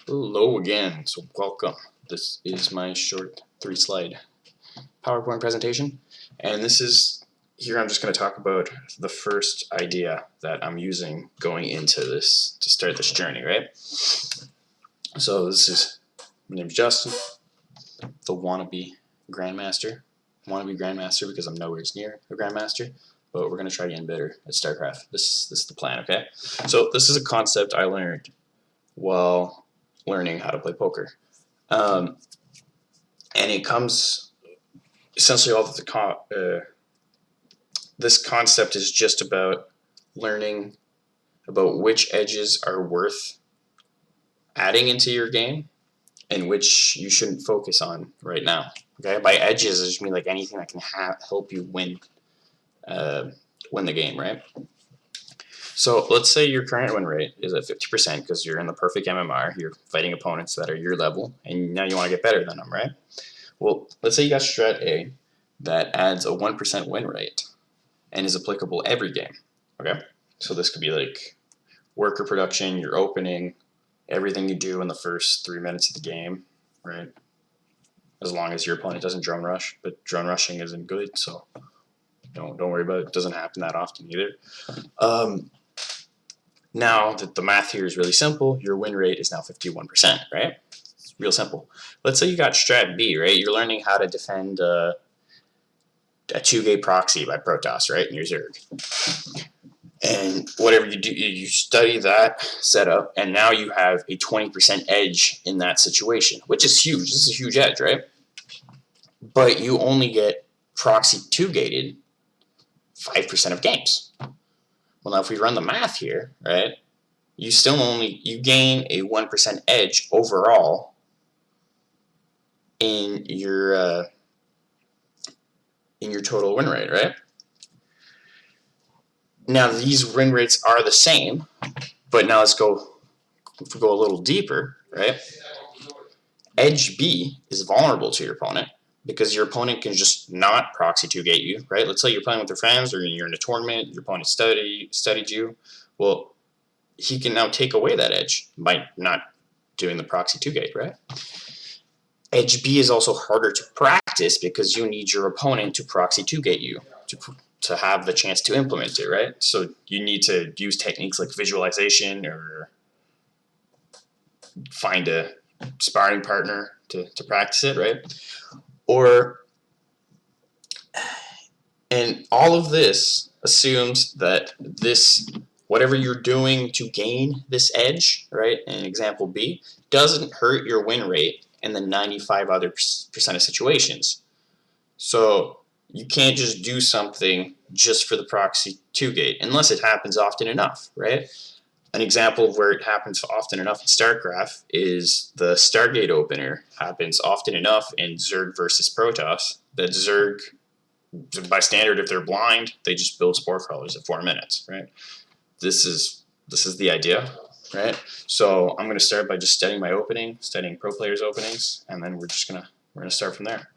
Hello again, so welcome. This is my short 3-slide PowerPoint presentation, and here I'm just going to talk about the first idea that I'm using going into this to start this journey, right? So my name's Justin, the wannabe Grandmaster. Wannabe Grandmaster because I'm nowhere near a Grandmaster, but we're going to try getting better at Starcraft. This is the plan, okay? So this is a concept I learned while learning how to play poker. And it comes essentially all of this concept is just about learning about which edges are worth adding into your game and which you shouldn't focus on right now. Okay, by edges I just mean like anything that can help you win the game, right? So let's say your current win rate is at 50% because you're in the perfect MMR. You're fighting opponents that are your level, and now you want to get better than them, right? Well, let's say you got Strat A that adds a 1% win rate and is applicable every game, okay? So this could be like worker production, your opening, everything you do in the first 3 minutes of the game, right? As long as your opponent doesn't drone rush, but drone rushing isn't good, so don't worry about it. It doesn't happen that often either. Now that the math here is really simple, your win rate is now 51%, right? It's real simple. Let's say you got Strat B, right? You're learning how to defend a 2-gate proxy by Protoss, right, in your Zerg. And whatever you do, you study that setup, and now you have a 20% edge in that situation, which is huge. This is a huge edge, right? But you only get proxy 2-gated 5% of games. Well, now if we run the math here, right, you gain a 1% edge overall in your total win rate, right? Now these win rates are the same, but now if we go a little deeper, right? Edge B is vulnerable to your opponent because your opponent can just not proxy 2-gate you, right? Let's say you're playing with your friends or you're in a tournament, your opponent studied you. Well, he can now take away that edge by not doing the proxy 2-gate, right? Edge B is also harder to practice because you need your opponent to proxy 2-gate you to have the chance to implement it, right? So you need to use techniques like visualization or find a sparring partner to practice it, right? And all of this assumes that whatever you're doing to gain this edge, right, in example B, doesn't hurt your win rate in the 95% of situations. So you can't just do something just for the proxy 2-gate unless it happens often enough, right? An example of where it happens often enough in Starcraft is the Stargate opener happens often enough in Zerg versus Protoss that Zerg, by standard, if they're blind, they just build spore crawlers at 4 minutes, right? This is the idea, right? So I'm going to start by just studying my opening, studying pro players' openings, and then we're gonna start from there.